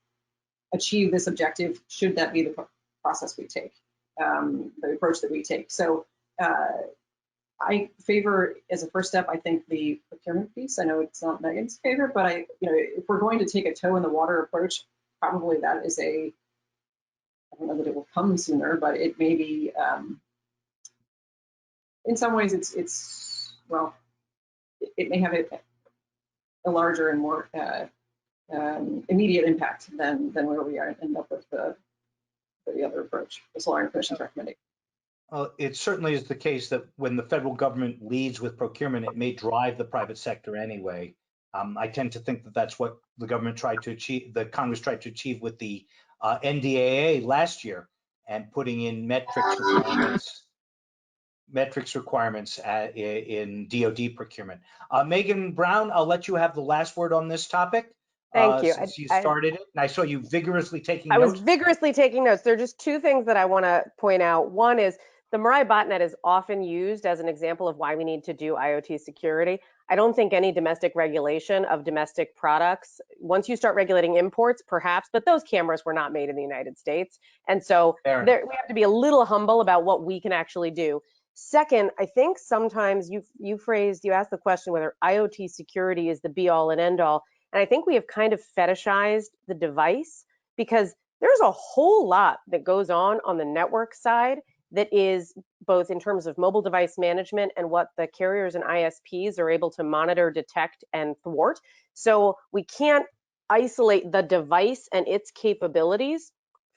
achieve this objective, should that be the process we take, the approach that we take. So I favor, as a first step, I think the procurement piece. I know it's not Megan's favorite, but if we're going to take a toe in the water approach, probably that is I don't know that it will come sooner, but it may be, in some ways well, it may have a larger and more immediate impact than where we end up with the other approach, the Solarium Commission's recommendation. It certainly is the case that when the federal government leads with procurement, it may drive the private sector anyway. I tend to think that that's what the government tried to achieve, the Congress tried to achieve with the NDAA last year, and putting in metrics requirements in DoD procurement. Megan Brown, I'll let you have the last word on this topic. Thank you. Since you started it, and I saw you vigorously taking notes. I was vigorously taking notes. There are just two things that I want to point out. One is the Mirai botnet is often used as an example of why we need to do IoT security. I don't think any domestic regulation of domestic products, once you start regulating imports, perhaps, but those cameras were not made in the United States. And so we have to be a little humble about what we can actually do. Second, I think sometimes you asked the question whether IoT security is the be all and end all. And I think we have kind of fetishized the device, because there's a whole lot that goes on the network side that is both in terms of mobile device management and what the carriers and ISPs are able to monitor, detect, and thwart. So we can't isolate the device and its capabilities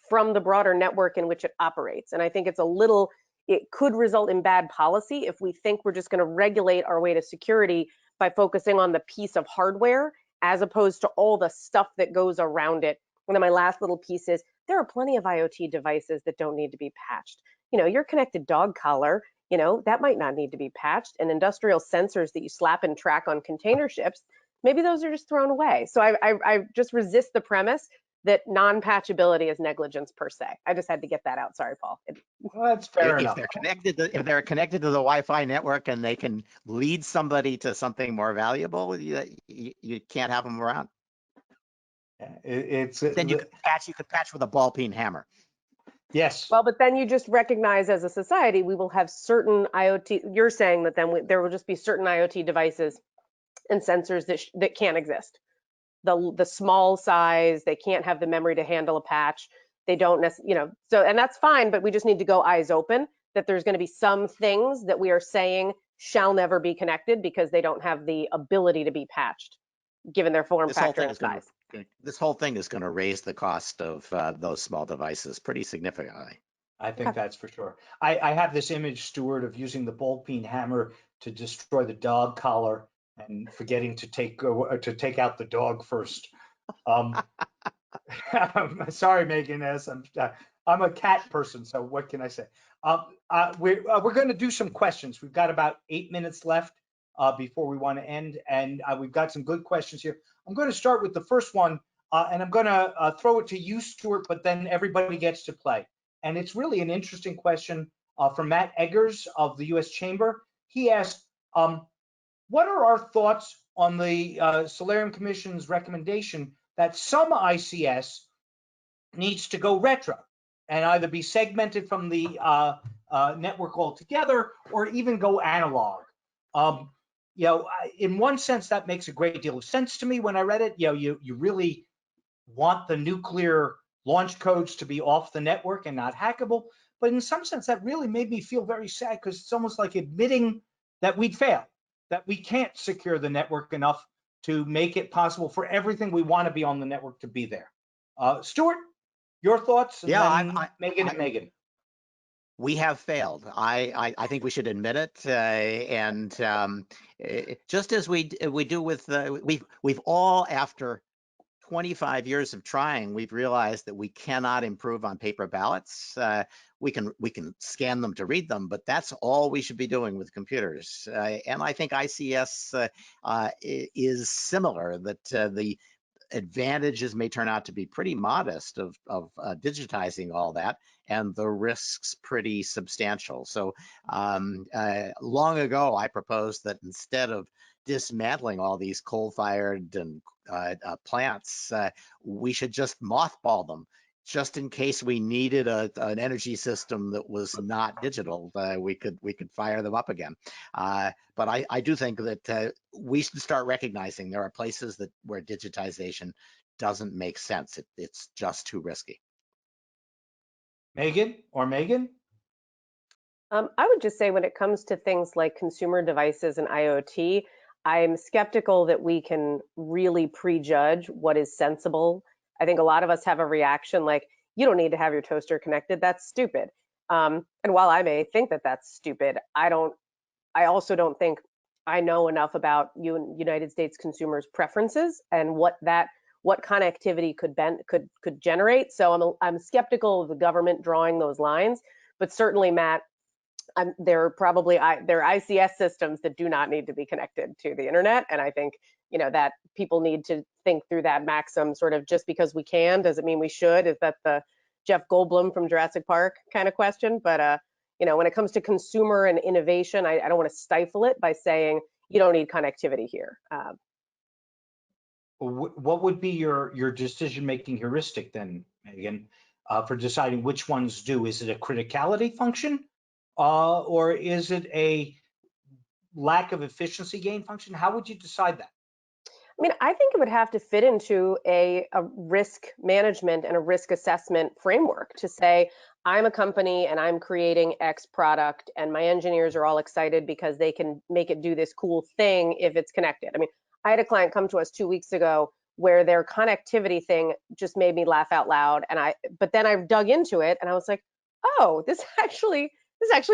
from the broader network in which it operates. And I think it could result in bad policy if we think we're just going to regulate our way to security by focusing on the piece of hardware as opposed to all the stuff that goes around it. And then my last little piece is there are plenty of IoT devices that don't need to be patched. Your connected dog collar, that might not need to be patched, and industrial sensors that you slap and track on container ships, maybe those are just thrown away. So I just resist the premise that non-patchability is negligence per se. I just had to get that out. Sorry, Paul. Well, that's fair If enough. if they're connected to the Wi-Fi network and they can lead somebody to something more valuable, you can't have them around. It's Then you could patch with a ball peen hammer. yes. Well, but then you just recognize as a society, we will have certain IoT, you're saying that then there will just be certain IoT devices and sensors that can't exist. The small size, they can't have the memory to handle a patch. They don't necessarily, so, and that's fine, but we just need to go eyes open that there's going to be some things that we are saying shall never be connected because they don't have the ability to be patched, given their form factor and size. This whole thing is going to raise the cost of those small devices pretty significantly. I think that's for sure. I have this image, Stuart, of using the ball peen hammer to destroy the dog collar and forgetting to take out the dog first. I'm sorry, Megan. As I'm a cat person, so what can I say? We're going to do some questions. We've got about 8 minutes left before we want to end, and we've got some good questions here. I'm going to start with the first one, and I'm going to throw it to you, Stuart, but then everybody gets to play. And it's really an interesting question from Matt Eggers of the U.S. Chamber. He asked, what are our thoughts on the Solarium Commission's recommendation that some ICS needs to go retro and either be segmented from the network altogether or even go analog? In one sense, that makes a great deal of sense to me when I read it. You really want the nuclear launch codes to be off the network and not hackable. But in some sense, that really made me feel very sad because it's almost like admitting that we'd failed, that we can't secure the network enough to make it possible for everything we want to be on the network to be there. Stuart, your thoughts? And then Megan and Megan. We have failed. I think we should admit it, and just as we do with we've all, after 25 years of trying, we've realized that we cannot improve on paper ballots. We can scan them to read them, but that's all we should be doing with computers. And I think ICS is similar, that the advantages may turn out to be pretty modest of digitizing all that, and the risks pretty substantial. So long ago, I proposed that instead of dismantling all these coal-fired and plants, we should just mothball them, just in case we needed an energy system that was not digital. We could fire them up again. But I do think that we should start recognizing there are places where digitization doesn't make sense. It's just too risky. Megan? I would just say when it comes to things like consumer devices and IoT, I'm skeptical that we can really prejudge what is sensible. I think a lot of us have a reaction like, you don't need to have your toaster connected, that's stupid. And while I may think that that's stupid, I also don't think I know enough about United States consumers' preferences and what connectivity could generate. So I'm skeptical of the government drawing those lines, but certainly, Matt, there are ICS systems that do not need to be connected to the internet, and I think that people need to think through that maxim. Sort of, just because we can doesn't mean we should. Is that the Jeff Goldblum from Jurassic Park kind of question? But when it comes to consumer and innovation, I don't want to stifle it by saying you don't need connectivity here. What would be your decision-making heuristic then, Megan, for deciding which ones do? Is it a criticality function, or is it a lack of efficiency gain function? How would you decide that? I mean, I think it would have to fit into a risk management and a risk assessment framework to say, I'm a company and I'm creating X product, and my engineers are all excited because they can make it do this cool thing if it's connected. I mean, I had a client come to us 2 weeks ago where their connectivity thing just made me laugh out loud. But then I dug into it and I was like, oh, this actually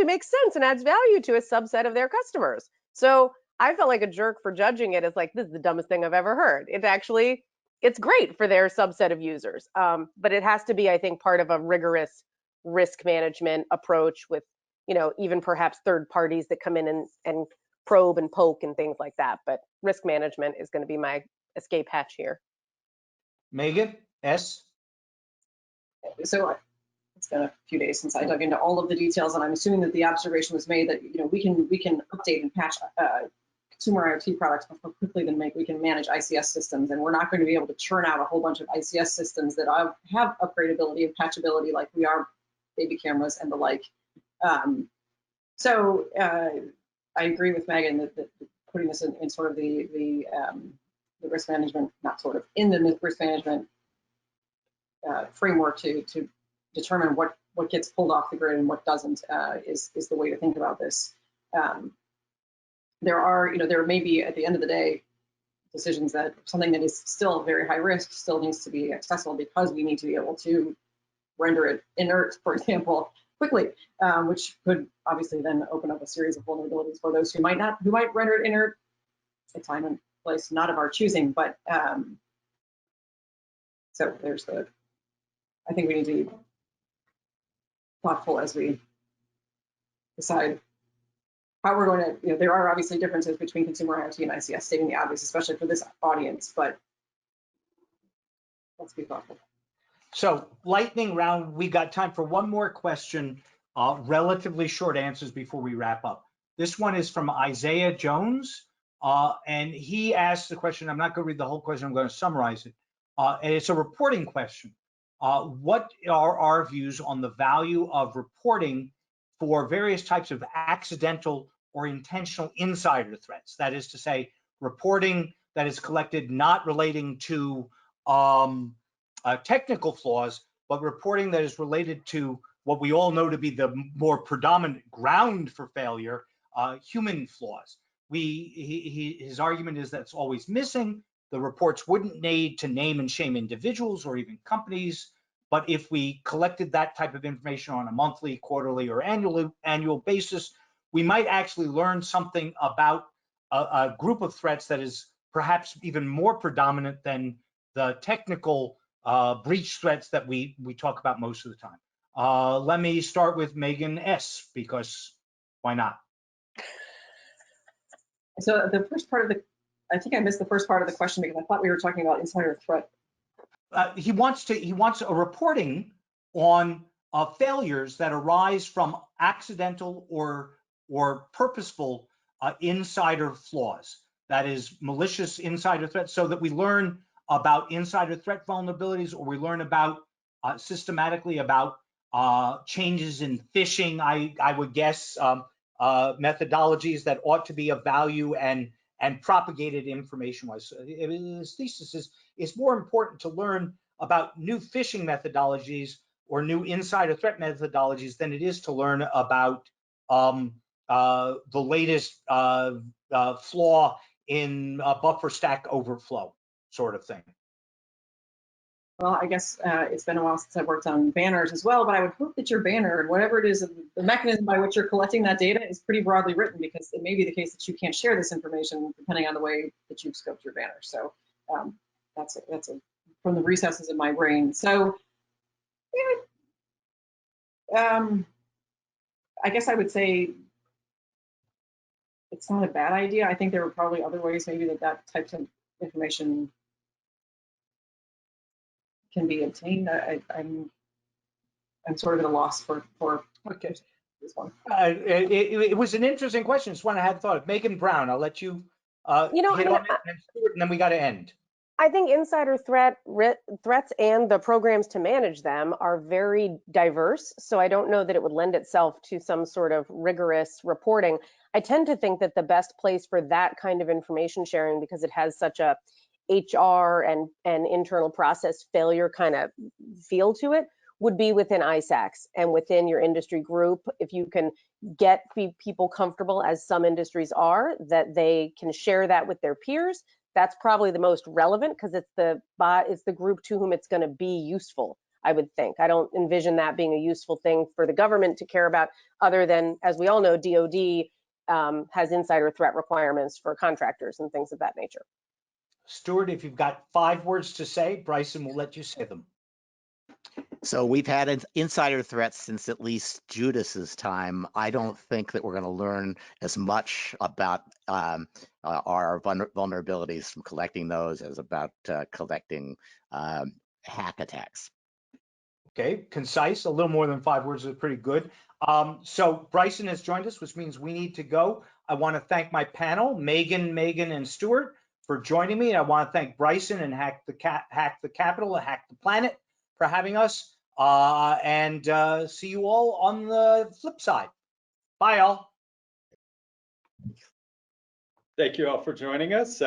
makes sense and adds value to a subset of their customers. So I felt like a jerk for judging it as like, this is the dumbest thing I've ever heard. It's great for their subset of users. But it has to be, I think, part of a rigorous risk management approach with, even perhaps third parties that come in and probe and poke and things like that. But risk management is going to be my escape hatch here. Megan, S? So it's been a few days since I dug into all of the details, and I'm assuming that the observation was made that, you know, we can update and patch consumer IoT products much more quickly than we can manage ICS systems, and we're not going to be able to churn out a whole bunch of ICS systems that have upgradability and patchability like we are baby cameras and the like. So I agree with Megan that putting this in sort of the risk management, not sort of, in the risk management framework to determine what gets pulled off the grid and what doesn't is the way to think about this. There may be, at the end of the day, decisions that something that is still very high risk still needs to be accessible because we need to be able to render it inert, for example, quickly, which could obviously then open up a series of vulnerabilities for those who might render it inert at time and place not of our choosing. But so there's I think we need to be thoughtful as we decide how we're going to, there are obviously differences between consumer IoT and ICS, stating the obvious, especially for this audience, but let's be thoughtful. So lightning round, we got time for one more question, relatively short answers before we wrap up. This one is from Isaiah Jones, and he asked the question, I'm not going to read the whole question, I'm going to summarize it. And it's a reporting question. What are our views on the value of reporting for various types of accidental or intentional insider threats? That is to say, reporting that is collected not relating to technical flaws, but reporting that is related to what we all know to be the more predominant ground for failure, human flaws. His argument is that it's always missing. The reports wouldn't need to name and shame individuals or even companies. But if we collected that type of information on a monthly, quarterly, or annual basis, we might actually learn something about a group of threats that is perhaps even more predominant than the technical breach threats that we talk about most of the time. Let me start with Megan S., because why not? So the first part of I think I missed the first part of the question because I thought we were talking about insider threat. He wants a reporting on failures that arise from accidental or purposeful insider flaws. That is malicious insider threats, so that we learn about insider threat vulnerabilities, or we learn about systematically about changes in phishing. I would guess methodologies that ought to be of value and propagated information-wise. His thesis is it's more important to learn about new phishing methodologies or new insider threat methodologies than it is to learn about the latest flaw in buffer stack overflow sort of thing. Well, I guess it's been a while since I worked on banners as well, but I would hope that your banner and whatever it is, the mechanism by which you're collecting that data is pretty broadly written, because it may be the case that you can't share this information depending on the way that you've scoped your banner. So that's from the recesses of my brain. So I guess I would say it's not a bad idea. I think there were probably other ways maybe that types of information can be obtained. I'm sort of at a loss for okay. This one. It was an interesting question. It's one I hadn't thought of. Megan Brown, I'll let you hit on it, and then we got to end. I think insider threats and the programs to manage them are very diverse. So I don't know that it would lend itself to some sort of rigorous reporting. I tend to think that the best place for that kind of information sharing, because it has such a HR and internal process failure kind of feel to it, would be within ISACs and within your industry group. If you can get people comfortable, as some industries are, that they can share that with their peers, that's probably the most relevant, because it's the group to whom it's going to be useful, I would think. I don't envision that being a useful thing for the government to care about, other than, as we all know, DoD has insider threat requirements for contractors and things of that nature. Stuart, if you've got 5 words to say, Bryson will let you say them. So we've had insider threats since at least Judas's time. I don't think that we're going to learn as much about our vulnerabilities from collecting those as about collecting hack attacks. Okay, concise, a little more than 5 words is pretty good. So Bryson has joined us, which means we need to go. I want to thank my panel, Megan, and Stuart, for joining me. I want to thank Bryson and Hack the Capital, Hack the Planet for having us. And see you all on the flip side. Bye, all. Thank you all for joining us.